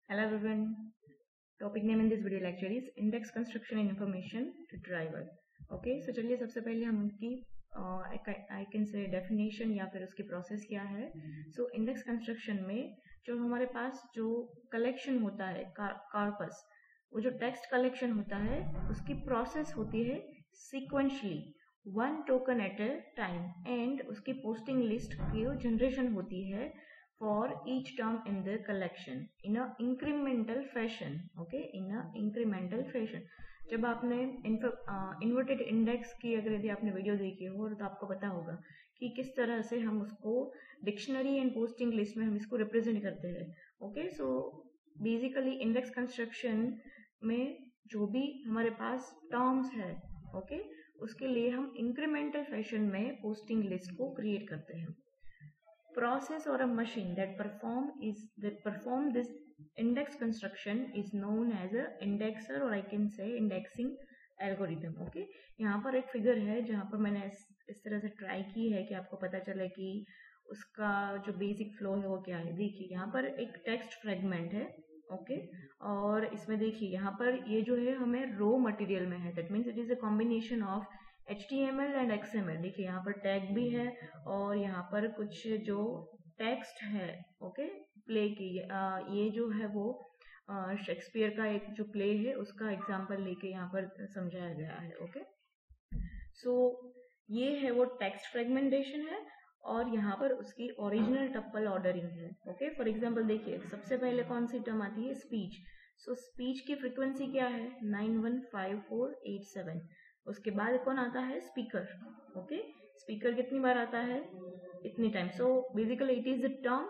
Hello everyone. Topic name in this video lecture is index construction and information retrieval. Okay, so चलिए सबसे पहले हम उनकी आई can से डेफिनेशन या फिर उसकी प्रोसेस क्या है. सो इंडेक्स कंस्ट्रक्शन में जो हमारे पास जो कलेक्शन होता है कॉर्पस, वो जो टेक्स्ट कलेक्शन होता है उसकी प्रोसेस होती है sequentially one token at a time, and उसकी पोस्टिंग लिस्ट की जनरेशन होती है for each term in the collection in a incremental fashion. Okay, in a incremental fashion. जब आपने इन्वर्टेड इंडेक्स की अगर यदि आपने वीडियो देखी हो तो आपको पता होगा कि किस तरह से हम उसको डिक्शनरी एंड पोस्टिंग लिस्ट में हम इसको रिप्रेजेंट करते हैं. Okay, so basically index construction में जो भी हमारे पास टर्म्स है, ओके, उसके लिए हम इंक्रीमेंटल फैशन में पोस्टिंग लिस्ट को क्रिएट करते हैं. Process or a machine that perform this index construction is known as a indexer, or I can say indexing algorithm. Okay, यहाँ पर एक फिगर है जहाँ पर मैंने इस तरह से ट्राई की है कि आपको पता चले कि उसका जो बेसिक फ्लो है वो क्या है. देखिए यहाँ पर एक टेक्स्ट फ्रेगमेंट है. ओके, और इसमें देखिए यहाँ पर ये जो है हमें रो मटेरियल में है. That means it is a combination of HTML and XML. देखिए यहाँ पर टैग भी है और यहाँ पर कुछ जो टेक्स्ट है, ओके, प्ले की, ये जो है वो शेक्सपियर का एक जो प्ले है उसका एग्जाम्पल लेके यहाँ पर समझाया गया है. ओके, सो ये है वो टेक्स्ट फ्रेगमेंटेशन है और यहाँ पर उसकी ओरिजिनल टप्पल ऑर्डरिंग है. ओके, फॉर एग्जाम्पल देखिए सबसे पहले कौन सी टर्म आती है, स्पीच. सो स्पीच की फ्रीक्वेंसी क्या है, 915487. उसके बाद कौन आता है, स्पीकर. ओके, स्पीकर कितनी बार आता है, इतनी time. So basically it is the term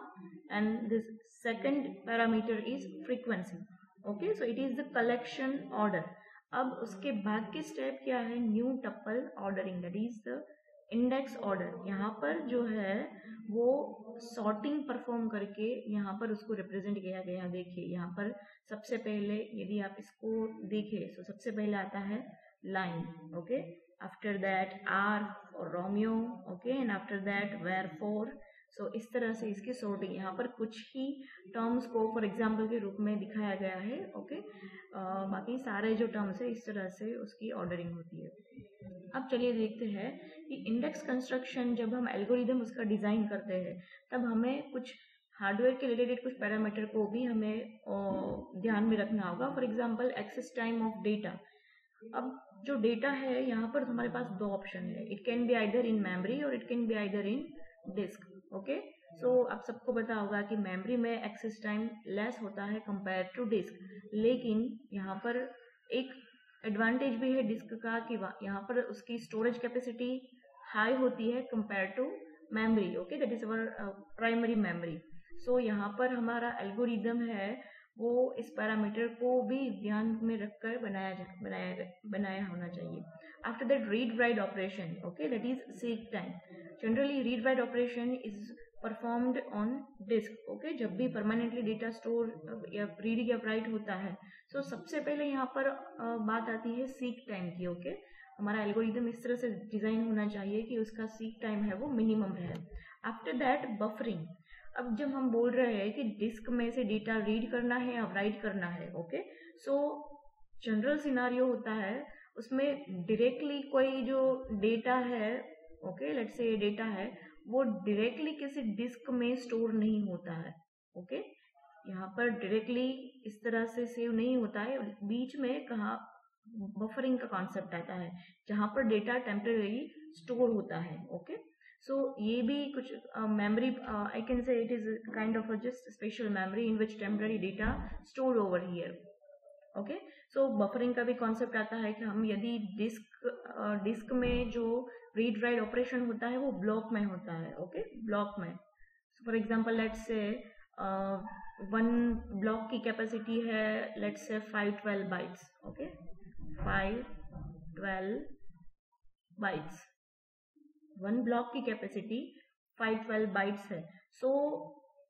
and this second parameter is frequency. Okay, so it is the collection order. अब उसके बाद की स्टेप क्या है, new tuple ordering, that is the index order. यहाँ पर जो है वो सॉर्टिंग परफॉर्म करके यहाँ पर उसको रिप्रेजेंट किया गया. देखिए यहाँ पर सबसे पहले यदि आप इसको देखें तो सबसे पहले आता है line. Okay, after that R for Romeo. Okay, and after that wherefore. So इस तरह से इसकी सॉर्टिंग यहाँ पर कुछ ही टर्म्स को फॉर एग्जाम्पल के रूप में दिखाया गया है. ओके, बाकी सारे जो टर्म्स है इस तरह से उसकी ऑर्डरिंग होती है. अब चलिए देखते हैं कि इंडेक्स कंस्ट्रक्शन जब हम एल्गोरिदम उसका डिजाइन करते हैं तब हमें कुछ हार्डवेयर के रिलेटेड कुछ पैरामीटर को भी हमें ध्यान में रखना होगा. For example access time of data. अब जो डेटा है यहाँ पर हमारे पास दो ऑप्शन है, it can be either in memory और it can be either in disk. Okay, so आप सबको पता होगा कि मेमोरी में एक्सेस टाइम लेस होता है कंपेयर टू डिस्क, लेकिन यहाँ पर एक एडवांटेज भी है डिस्क का कि यहाँ पर उसकी स्टोरेज कैपेसिटी हाई होती है compare to memory. Okay, that is our primary memory. So यहाँ पर हमारा एल्गोरिदम है वो इस पैरामीटर को भी ध्यान में रखकर बनाया होना चाहिए. After that read write operation, okay, that is seek time. Generally read write operation is performed on disk. Okay, जब भी परमानेंटली डेटा स्टोर या रीड या राइट होता है तो सबसे पहले यहाँ पर बात आती है सीक टाइम की. ओके, हमारा एल्गोरिदम इस तरह से डिजाइन होना चाहिए कि उसका सीक टाइम है वो मिनिमम रहे. After that buffering. अब जब हम बोल रहे हैं कि डिस्क में से डेटा रीड करना है या राइट करना है, ओके, सो जनरल सिनारियो होता है उसमें डायरेक्टली कोई जो डेटा है, ओके, लेट्स से डेटा है वो डायरेक्टली किसी डिस्क में स्टोर नहीं होता है. ओके, यहाँ पर डायरेक्टली इस तरह से सेव नहीं होता है. बीच में कहाँ बफरिंग का कॉन्सेप्ट आता है जहाँ पर डेटा टेम्परेरी स्टोर होता है. ओके, so ये भी कुछ memory, I can say it is kind of a just special memory in which temporary data stored over here. Okay, so buffering का भी concept आता है कि हम यदि डिस्क में जो read write operation होता है वो ब्लॉक में होता है. Okay, ब्लॉक में. so for example let's say one block की कैपेसिटी है let's say 512 bytes. Okay, 512 bytes. One block की कैपेसिटी 512 बाइट्स है. सो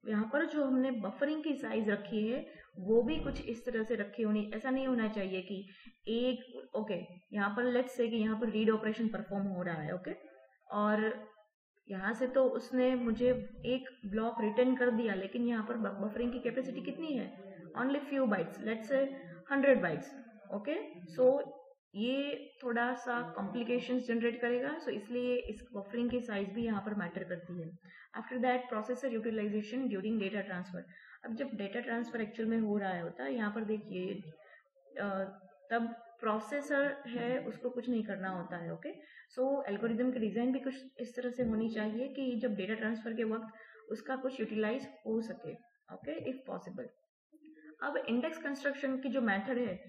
यहाँ पर जो हमने बफरिंग की साइज रखी है वो भी कुछ इस तरह से रखी होनी. ऐसा नहीं होना चाहिए कि एक, ओके, यहाँ पर लेट्स से कि यहाँ पर रीड ऑपरेशन परफॉर्म हो रहा है. ओके, और यहाँ से तो उसने मुझे एक ब्लॉक रिटर्न कर दिया, लेकिन यहाँ पर बफरिंग की कैपेसिटी कितनी है, only few bytes, let's say 100 bytes. Okay, so ये थोड़ा सा कॉम्प्लिकेशंस जनरेट करेगा, सो इसलिए इस बफरिंग की साइज भी यहाँ पर मैटर करती है. After that processor utilization during data transfer. अब जब डेटा ट्रांसफर एक्चुअल में हो रहा होता है, यहाँ पर देखिए तब प्रोसेसर है उसको कुछ नहीं करना होता है. ओके, सो एल्गोरिदम की डिजाइन भी कुछ इस तरह से होनी चाहिए कि जब डेटा ट्रांसफर के वक्त उसका कुछ यूटिलाइज हो सके. Okay, if possible. अब इंडेक्स कंस्ट्रक्शन की जो मेथड है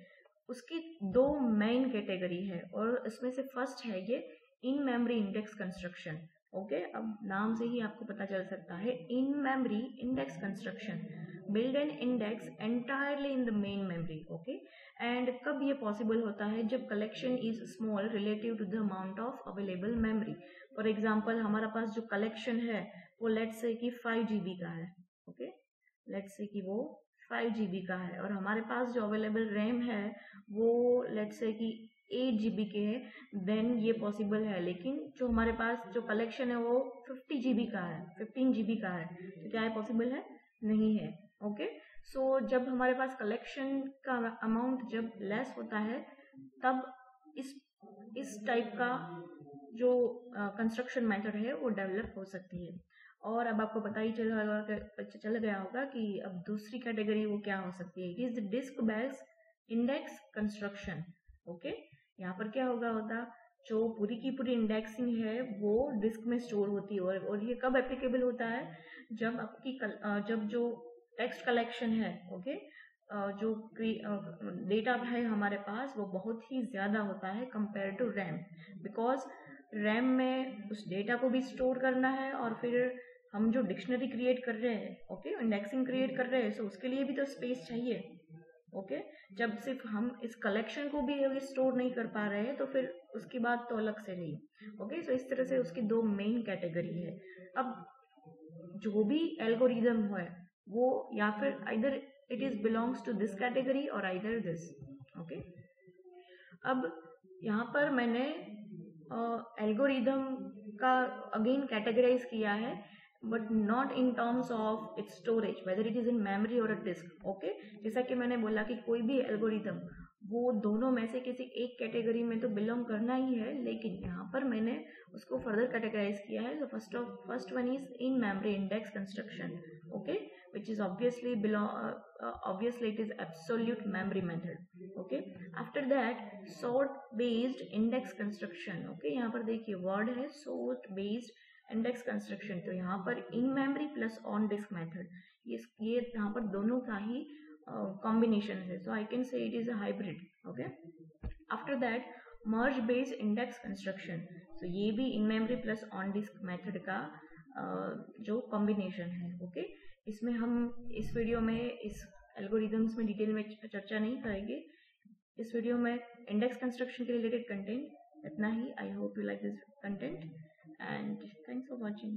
उसकी दो मेन कैटेगरी है, और इसमें से फर्स्ट है ये in memory index construction. Okay, अब नाम से ही आपको पता चल सकता है in memory index construction. Build an index entirely in the main memory. Okay, and कब ये पॉसिबल होता है? जब collection is small relative to the amount of available memory. For example, हमारा पास जो कलेक्शन है वो लेट्स से कि 5 GB का है. ओके, लेट्स से कि वो 5 GB का है, और हमारे पास जो अवेलेबल रैम है वो लेट्स से कि 8 GB के है, देन ये पॉसिबल है. लेकिन जो हमारे पास जो कलेक्शन है वो 50 GB का है, 15 GB का है, तो क्या है? पॉसिबल है? नहीं है. ओके, सो जब हमारे पास कलेक्शन का अमाउंट जब लेस होता है तब इस टाइप का जो कंस्ट्रक्शन मेथड है वो डेवलप हो सकती है. और अब आपको पता ही चल गया होगा कि अब दूसरी कैटेगरी वो क्या हो सकती है. It is the disk based index construction. Okay, यहाँ पर क्या होता जो पूरी की पूरी इंडेक्सिंग है वो डिस्क में स्टोर होती है, और ये कब एप्लीकेबल होता है? जब आपकी जब जो टेक्स्ट कलेक्शन है, ओके, जो डेटा है हमारे पास वो बहुत ही ज्यादा होता है compare to RAM. Because RAM में उस डेटा को भी स्टोर करना है, और फिर हम जो डिक्शनरी क्रिएट कर रहे हैं, ओके, इंडेक्सिंग क्रिएट कर रहे हैं, सो उसके लिए भी तो स्पेस चाहिए. ओके, जब सिर्फ हम इस कलेक्शन को भी स्टोर नहीं कर पा रहे हैं तो फिर उसकी बात तो अलग से रही. ओके, सो इस तरह से उसकी दो मेन कैटेगरी है. अब जो भी एल्गोरिदम है वो या फिर either it is belongs to this category और आइदर दिस. ओके, अब यहाँ पर मैंने एल्गोरिदम का अगेन कैटेगराइज किया है, but not in terms of its storage, whether it is in memory और अ डिस्क. ओके, जैसा कि मैंने बोला कि कोई भी एल्गोरिदम वो दोनों में से किसी एक कैटेगरी में तो बिलोंग करना ही है, लेकिन यहाँ पर मैंने उसको फर्दर कैटेगराइज किया है. तो first one is in memory index construction. Okay, which is obviously it is absolute memory method. Okay, after that sort based index construction. Okay, यहाँ पर देखिए वर्ड है sort based इंडेक्स कंस्ट्रक्शन. तो यहाँ पर in memory plus on disk method, ये यहाँ पर दोनों का ही कॉम्बिनेशन है. So I can say it is a hybrid. Okay, after that merge based index construction. So ये भी in memory plus on disk method का जो कॉम्बिनेशन है. ओके, इसमें हम इस वीडियो में इस एल्गोरिदम्स में डिटेल में चर्चा नहीं करेंगे. इस वीडियो में इंडेक्स कंस्ट्रक्शन के रिलेटेड कंटेंट इतना ही. I hope you like this content and thanks for watching.